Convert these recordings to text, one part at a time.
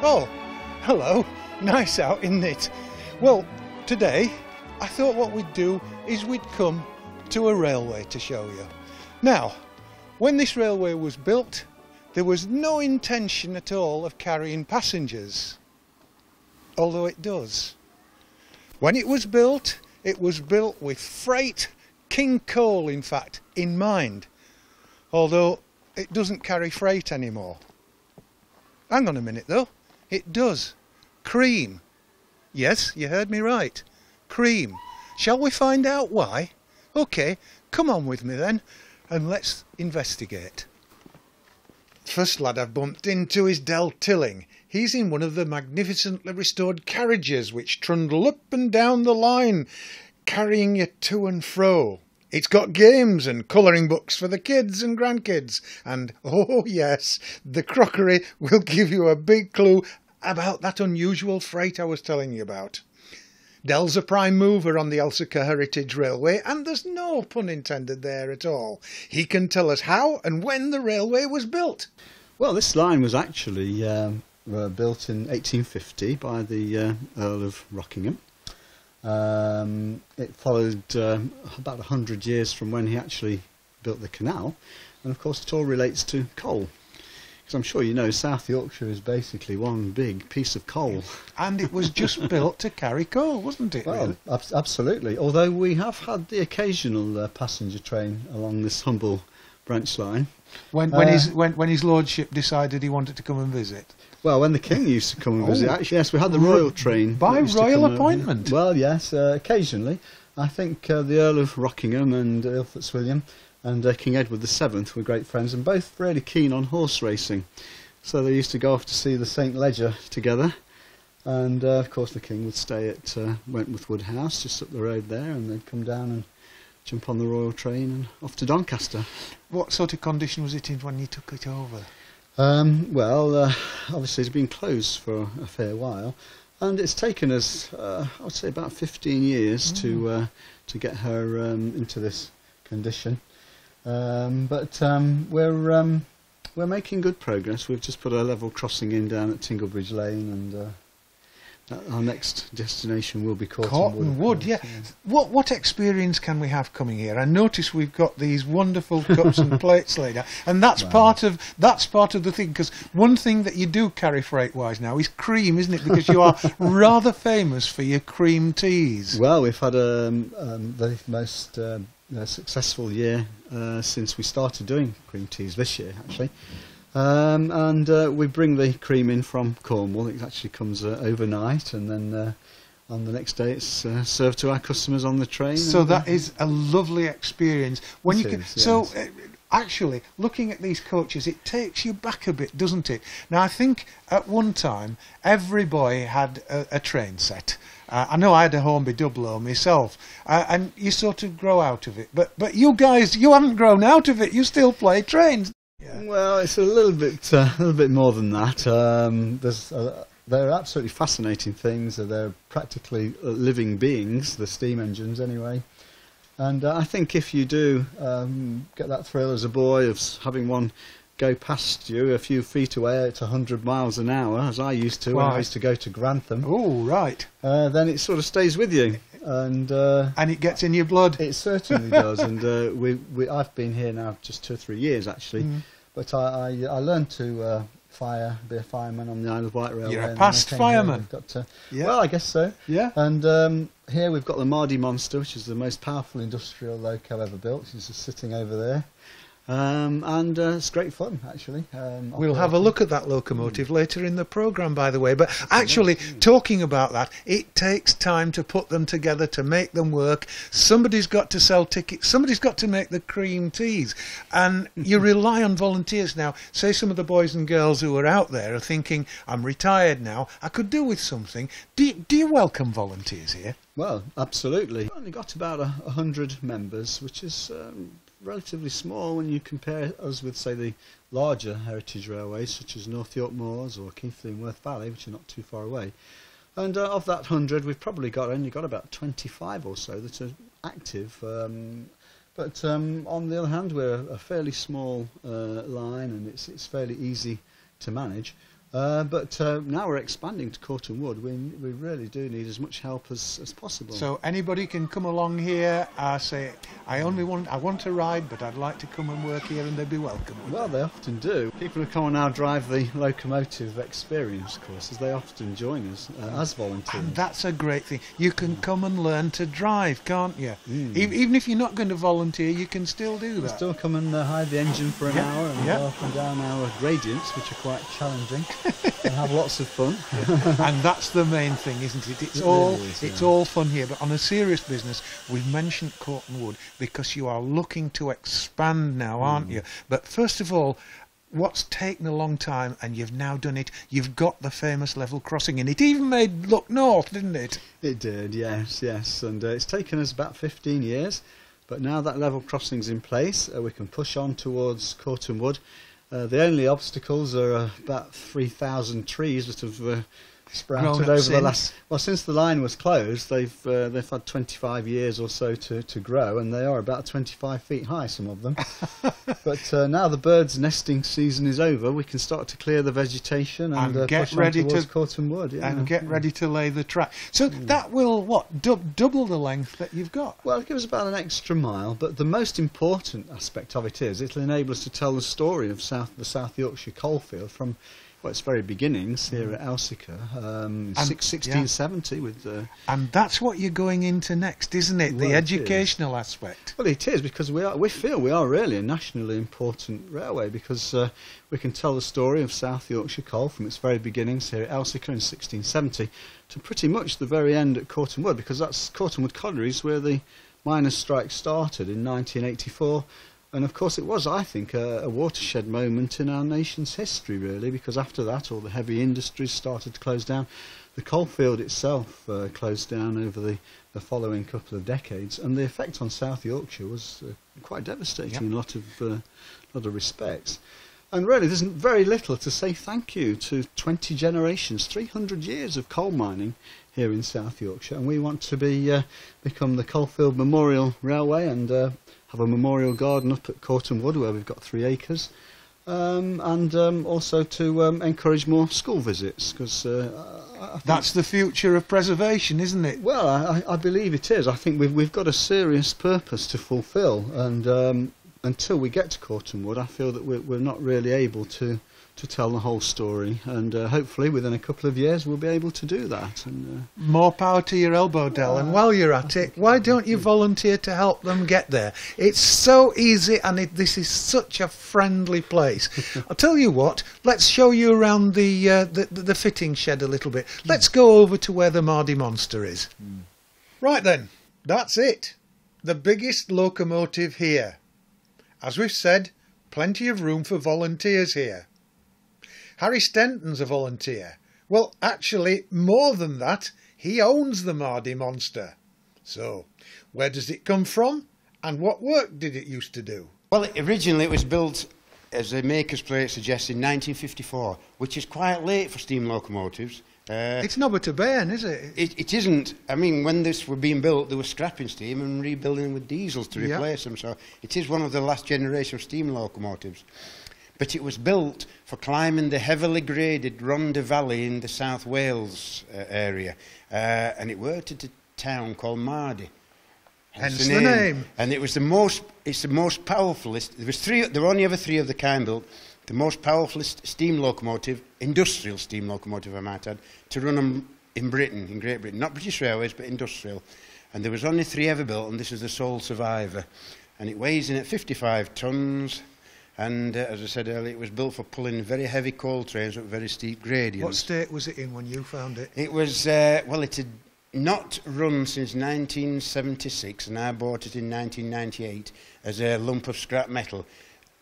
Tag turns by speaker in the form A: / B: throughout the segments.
A: Oh, hello. Nice out, isn't it? Well, today I thought what we'd do is we'd come to a railway to show you. Now, when this railway was built, there was no intention at all of carrying passengers, although it does. When it was built with freight, king coal in fact, in mind, although it doesn't carry freight anymore. Hang on a minute though, it does. Cream. Yes, you heard me right. Cream. Shall we find out why? Okay, come on with me then, and let's investigate. First lad I've bumped into is Del Tilling. He's in one of the magnificently restored carriages which trundle up and down the line, carrying you to and fro. It's got games and colouring books for the kids and grandkids, and oh yes, the crockery will give you a big clue about that unusual freight I was telling you about. Del's a prime mover on the Elsecar Heritage Railway, and there's no pun intended there at all. He can tell us how and when the railway was built.
B: Well, this line was actually built in 1850 by the Earl of Rockingham. It followed about 100 years from when he actually built the canal, and of course it all relates to coal. Because I'm sure you know South Yorkshire is basically one big piece of coal.
A: And it was just built to carry coal, wasn't it?
B: Well,
A: really?
B: Absolutely. Although we have had the occasional passenger train along this humble branch line.
A: When his lordship decided he wanted to come and visit.
B: Well, when the King used to come and visit, actually, yes, we had the royal train.
A: By royal appointment?
B: Well, yes, occasionally. I think the Earl of Rockingham and Earl Fitzwilliam and King Edward VII were great friends, and both really keen on horse racing. So they used to go off to see the St Leger together, and of course the King would stay at Wentworth Wood House, just up the road there, and they'd come down and jump on the royal train and off to Doncaster.
A: What sort of condition was it in when you took it over?
B: Well, obviously it's been closed for a fair while, and it's taken us, I would say, about 15 years to get her into this condition. But we're making good progress. We've just put a level crossing in down at Tinglebridge Lane, and our next destination will be Corton
A: Wood. Yeah. What experience can we have coming here? I notice we've got these wonderful cups and plates laid out, and that's part of the thing. Because one thing that you do carry freight-wise now is cream, isn't it? Because you are rather famous for your cream teas.
B: Well, we've had the most successful year since we started doing cream teas this year, actually. And we bring the cream in from Cornwall. It actually comes overnight, and then on the next day it's served to our customers on the train.
A: So that is a lovely experience. When you can,
B: yes.
A: So actually, looking at these coaches, it takes you back a bit, doesn't it? Now, I think at one time every boy had a train set. I know I had a Hornby double myself, and you sort of grow out of it. But you guys, you haven't grown out of it. You still play trains.
B: Yeah. Well, it's a little bit more than that. They're absolutely fascinating things. They're practically living beings, the steam engines anyway. And I think if you do get that thrill as a boy of having one go past you a few feet away at 100 miles an hour, as I used to when I used to go to Grantham.
A: Oh, right.
B: Then it sort of stays with you. And
A: it gets in your blood.
B: It certainly does. And I've been here now just 2 or 3 years actually, but I learned to be a fireman on the Isle of Wight Railway.
A: You're a past fireman.
B: Yeah. Well, I guess so.
A: Yeah.
B: And here we've got the Mardy Monster, which is the most powerful industrial loco ever built. It's just sitting over there. And it's great fun, actually.
A: We'll have a look at that locomotive later in the programme, by the way. But actually, talking about that, it takes time to put them together, to make them work. Somebody's got to sell tickets. Somebody's got to make the cream teas. And you rely on volunteers now. Say some of the boys and girls who are out there are thinking, I'm retired now, I could do with something. Do you welcome volunteers here?
B: Well, absolutely. We've only got about 100 members, which is relatively small when you compare us with, say, the larger heritage railways such as North York Moors or Keighley and Worth Valley, which are not too far away. And of that 100, we've probably only got about 25 or so that are active. But on the other hand, we're a fairly small line, and it's fairly easy to manage. But now we're expanding to Corton Wood. We really do need as much help as possible.
A: So anybody can come along here. I say, I want to ride, but I'd like to come and work here, and they'd be welcome.
B: Well, they often do. People who come and now drive the locomotive experience courses, they often join us as volunteers.
A: And that's a great thing. You can come and learn to drive, can't you? Even if you're not going to volunteer, you can still do that.
B: Still come and hide the engine for an hour and go up and down our gradients, which are quite challenging, and have lots of fun.
A: And that's the main thing, isn't it? It's all fun here. But on a serious business, we've mentioned Corton Wood because you are looking to expand now, aren't you? But first of all, what's taken a long time, and you've now done it, you've got the famous level crossing, and it even made look north, didn't it?
B: It did, yes. And it's taken us about 15 years, but now that level crossing's in place, we can push on towards Corton Wood. The only obstacles are about 3,000 trees that have sprouted over the last... Well, since the line was closed, they've had 25 years or so to grow, and they are about 25 feet high, some of them. But now the birds' nesting season is over, we can start to clear the vegetation and
A: get
B: push
A: ready
B: on towards Corton Wood.
A: And get ready to lay the track. So that will, what, double the length that you've got?
B: Well, it gives about an extra mile, but the most important aspect of it is it'll enable us to tell the story of the South Yorkshire coalfield from its very beginnings here at Elsecar, 1670 with...
A: And that's what you're going into next, isn't it? The educational aspect.
B: Well, it is, because we feel we are really a nationally important railway, because we can tell the story of South Yorkshire coal from its very beginnings here at Elsecar in 1670 to pretty much the very end at Corton Wood, because that's Corton Wood Collieries where the miners' strike started in 1984. And of course it was, I think, a watershed moment in our nation's history, really, because after that all the heavy industries started to close down. The coalfield itself closed down over the following couple of decades, and the effect on South Yorkshire was quite devastating in a lot of respects. And really there's very little to say thank you to 20 generations, 300 years of coal mining here in South Yorkshire, and we want to become the Coalfield Memorial Railway and have a memorial garden up at Corton Wood where we've got 3 acres, and also to encourage more school visits, because
A: that's the future of preservation, isn't it?
B: Well, I believe it is. I think we've got a serious purpose to fulfil, and until we get to Corton Wood, I feel that we're not really able to tell the whole story, and hopefully within a couple of years we'll be able to do that. And
A: more power to your elbow, Del. And while you're at it, why don't you volunteer to help them get there? It's so easy, and this is such a friendly place. I'll tell you what, let's show you around the fitting shed a little bit. Let's go over to where the Mardy Monster is. Right then, that's it. The biggest locomotive here. As we've said, plenty of room for volunteers here. Harry Stenton's a volunteer. Well, actually, more than that, he owns the Mardy Monster. So, where does it come from, and what work did it used to do?
C: Well, originally it was built, as the maker's plate suggests, in 1954, which is quite late for steam locomotives.
A: It's not but a bairn, is it?
C: It isn't. I mean, when this were being built, they were scrapping steam and rebuilding with diesels to replace them. So it is one of the last generation of steam locomotives. But it was built for climbing the heavily graded Rhondda Valley in the South Wales area, and it worked at a town called Mardy.
A: Hence the name.
C: And it was the most. It's the most powerful. There were only ever 3 of the kind built. The most powerful steam locomotive, industrial steam locomotive, I might add, to run them in Britain, in Great Britain, not British Railways, but industrial. And there was only 3 ever built, and this is the sole survivor. And it weighs in at 55 tonnes. And as I said earlier, it was built for pulling very heavy coal trains up very steep gradients.
A: What state was it in when you found it?
C: It was, well, it had not run since 1976, and I bought it in 1998 as a lump of scrap metal.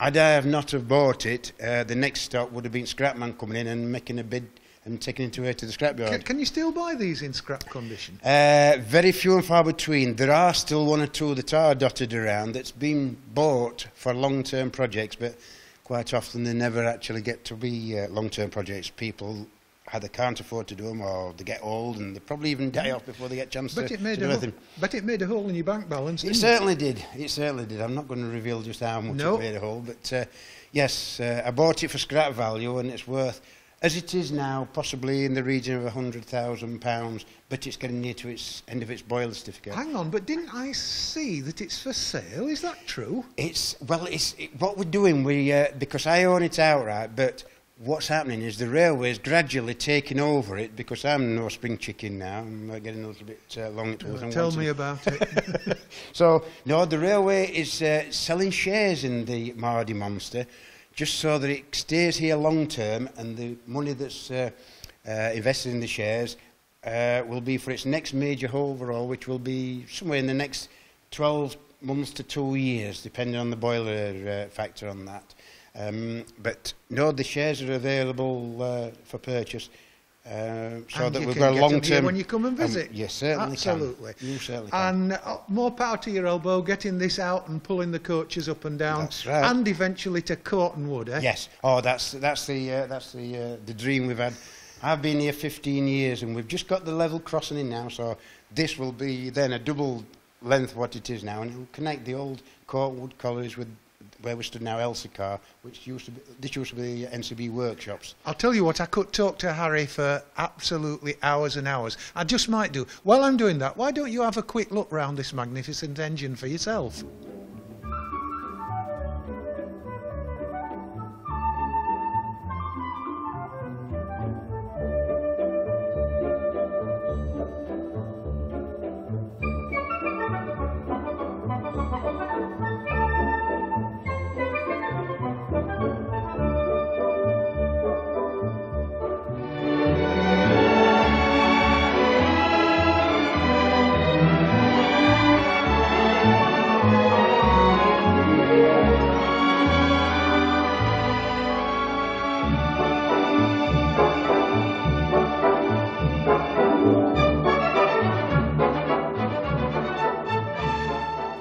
C: Had I have not have bought it, the next stop would have been Scrapman coming in and making a bid and taking it away to the scrapyard.
A: Can you still buy these in scrap condition?
C: Very few and far between. There are still 1 or 2 that are dotted around that's been bought for long-term projects, but quite often they never actually get to be long-term projects. People either can't afford to do them, or they get old and they probably even die off before they get a chance to do anything.
A: But it made a hole in your bank balance, didn't
C: it? Certainly did. It certainly did. I'm not going to reveal just how much it made a hole, but yes, I bought it for scrap value, and it's worth As it is now, possibly in the region of £100,000, but it's getting near to its end of its boiler certificate.
A: Hang on, but didn't I see that it's for sale? Is that true?
C: What we're doing, because I own it outright, but what's happening is the railway's gradually taking over it, because I'm no spring chicken now. I'm getting a little bit long into it.
A: Tell me about it.
C: So, no, the railway is selling shares in the Mardy Monster, just so that it stays here long term, and the money that's invested in the shares will be for its next major overhaul, which will be somewhere in the next 12 months to 2 years, depending on the boiler factor on that. But no, the shares are available for purchase, so
A: And
C: that
A: you
C: we've
A: can
C: got a
A: get
C: long
A: them here
C: term.
A: when you come and visit.
C: Yes, certainly.
A: Absolutely.
C: Can. You certainly can.
A: And more power to your elbow, getting this out and pulling the coaches up and down,
C: That's right.
A: and eventually to Cortonwood, eh?
C: Yes. Oh, that's the dream we've had. I've been here 15 years, and we've just got the level crossing in now. So this will be then a double length what it is now, and it will connect the old Cortonwood collieries with where we stood now, Elsecar, which used to be the NCB workshops.
A: I'll tell you what, I could talk to Harry for absolutely hours and hours. I just might do. While I'm doing that, why don't you have a quick look round this magnificent engine for yourself?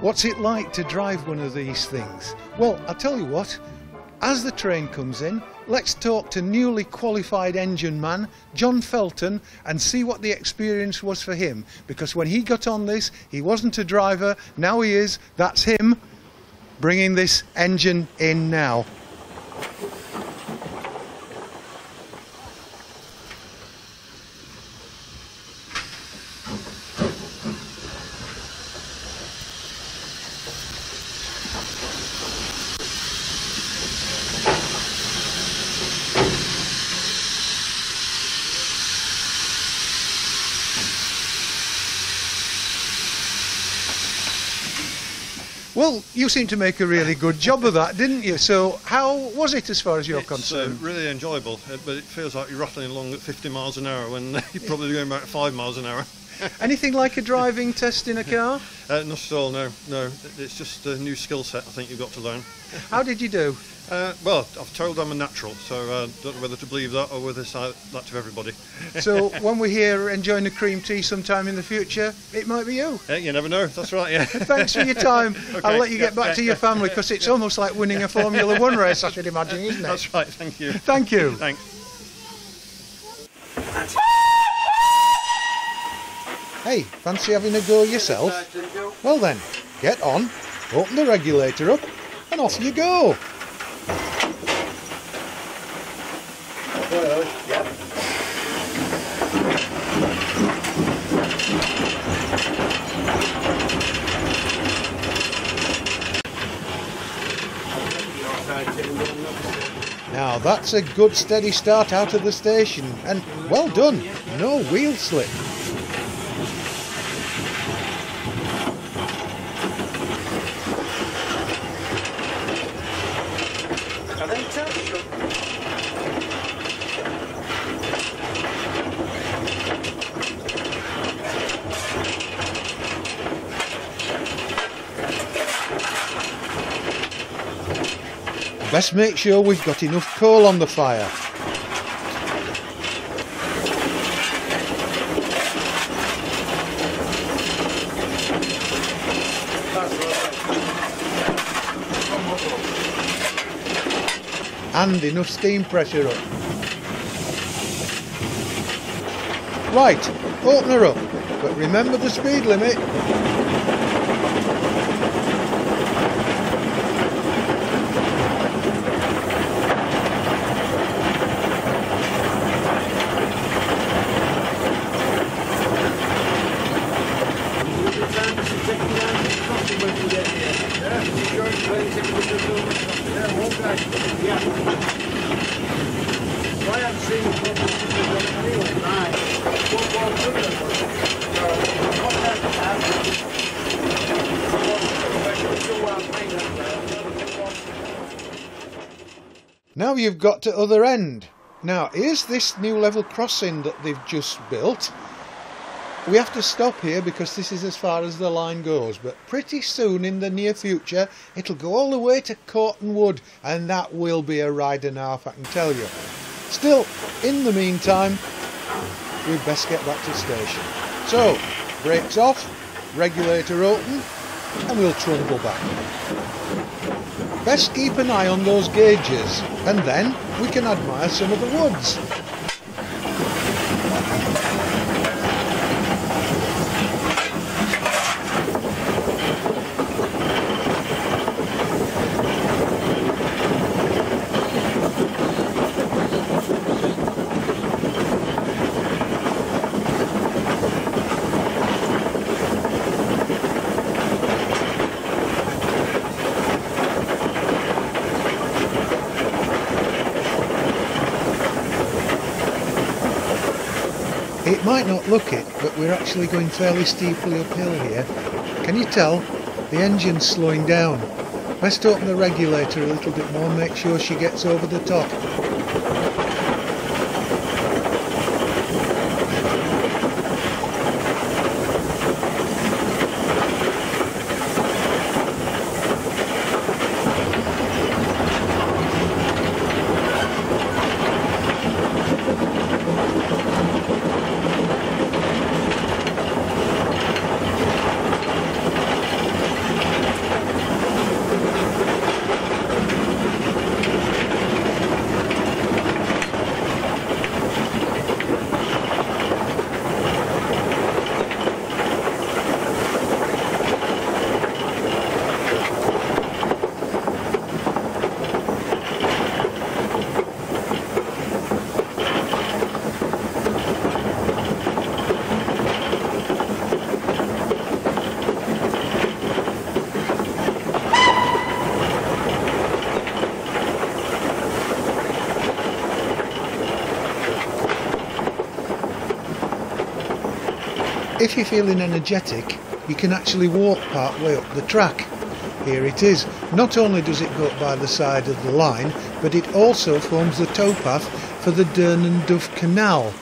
A: What's it like to drive one of these things? Well, I'll tell you what, as the train comes in, let's talk to newly qualified engine man, John Felton, and see what the experience was for him. Because when he got on this, he wasn't a driver, now he is. That's him bringing this engine in now. Well, you seem to make a really good job of that, didn't you? So how was it as far as you're concerned?
D: It's really enjoyable, but it feels like you're rattling along at 50 miles an hour when you're probably going about 5 miles an hour.
A: Anything like a driving test in a car?
D: Not at all, no. It's just a new skill set I think you've got to learn.
A: How did you do?
D: Well, I've told I'm a natural, so I don't know whether to believe that or whether it's that to everybody.
A: So when we're here enjoying a cream tea sometime in the future, it might be you.
D: You never know, that's right, yeah.
A: Thanks for your time.
D: Okay,
A: I'll let you get back to your family, because it's almost like winning a Formula One race, I should imagine, isn't it?
D: That's right, thank you.
A: Thank you.
D: Thanks.
A: Hey, fancy having a go yourself? Well then, get on, open the regulator up, and off you go. Now that's a good steady start out of the station, and well done, no wheel slip. Best make sure we've got enough coal on the fire. And enough steam pressure up. Right, open her up, but remember the speed limit. Now you've got to other end. Now here's this new level crossing that they've just built. We have to stop here because this is as far as the line goes, but pretty soon in the near future it'll go all the way to Corton Wood, and that will be a ride and a half, I can tell you. Still, in the meantime, we'd best get back to the station. So, brakes off, regulator open, and we'll trundle back. Best keep an eye on those gauges, and then we can admire some of the woods. It might not look it, but we're actually going fairly steeply uphill here. Can you tell? The engine's slowing down. Best open the regulator a little bit more and make sure she gets over the top. If you're feeling energetic, you can actually walk part way up the track. Here it is. Not only does it go up by the side of the line, but it also forms the towpath for the Dearne and Dove Canal.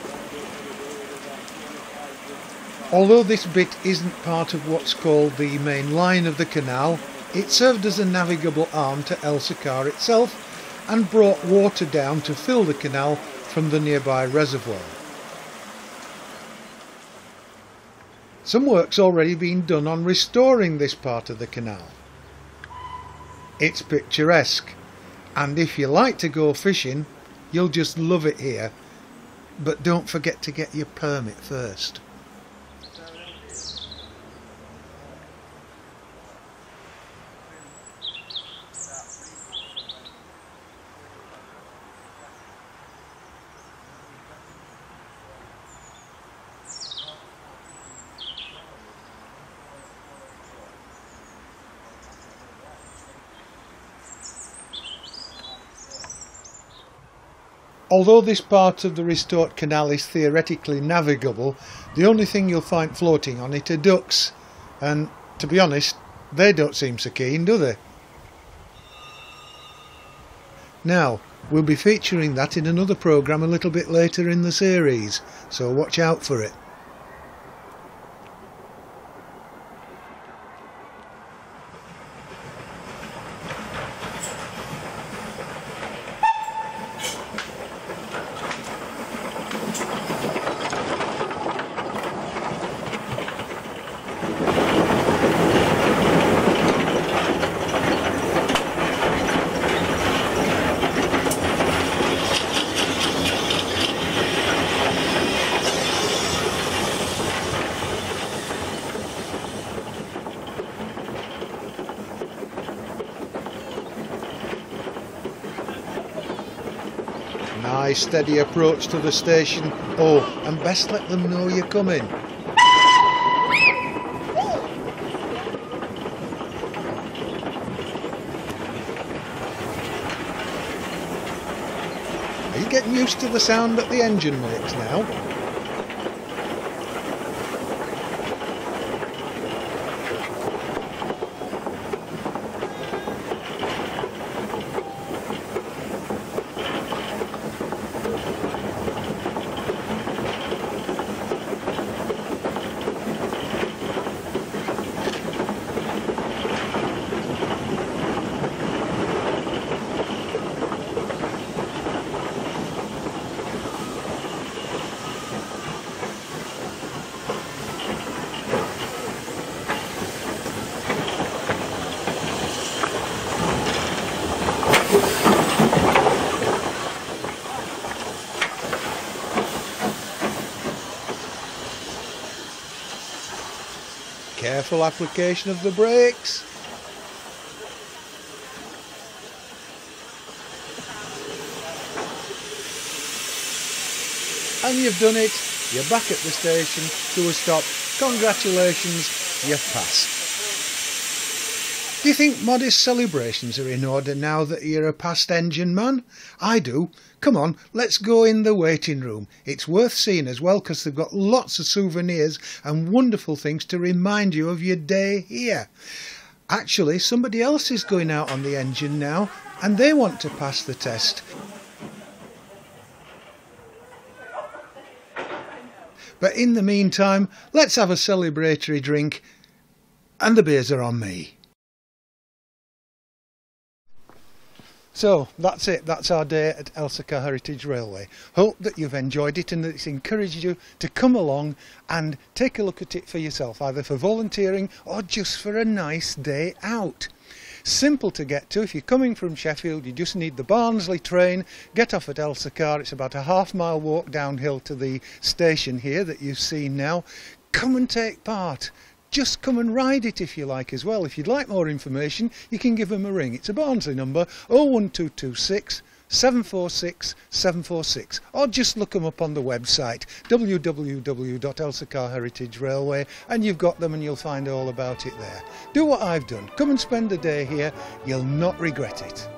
A: Although this bit isn't part of what's called the main line of the canal, it served as a navigable arm to Elsecar itself and brought water down to fill the canal from the nearby reservoir. Some work's already been done on restoring this part of the canal. It's picturesque, and if you like to go fishing, you'll just love it here. But don't forget to get your permit first. Although this part of the restored canal is theoretically navigable, the only thing you'll find floating on it are ducks, and to be honest, they don't seem so keen, do they? Now, we'll be featuring that in another programme a little bit later in the series, so watch out for it. Nice steady approach to the station. Oh, and best let them know you're coming. Are you getting used to the sound that the engine makes now? Careful application of the brakes. And you've done it. You're back at the station to a stop. Congratulations, you've passed. Do you think modest celebrations are in order now that you're a past engine man? I do. Come on, let's go in the waiting room. It's worth seeing as well because they've got lots of souvenirs and wonderful things to remind you of your day here. Actually, somebody else is going out on the engine now and they want to pass the test. But in the meantime, let's have a celebratory drink and the beers are on me. So that's it, that's our day at Elsecar Heritage Railway. Hope that you've enjoyed it and that it's encouraged you to come along and take a look at it for yourself, either for volunteering or just for a nice day out. Simple to get to. If you're coming from Sheffield, you just need the Barnsley train, get off at Elsecar. It's about a half-mile walk downhill to the station here that you've seen now. Come and take part. Just come and ride it if you like as well. If you'd like more information, you can give them a ring. It's a Barnsley number, 01226 746 746, or just look them up on the website www.Elsecar Heritage Railway, and you've got them and you'll find all about it there. Do what I've done. Come and spend a day here. You'll not regret it.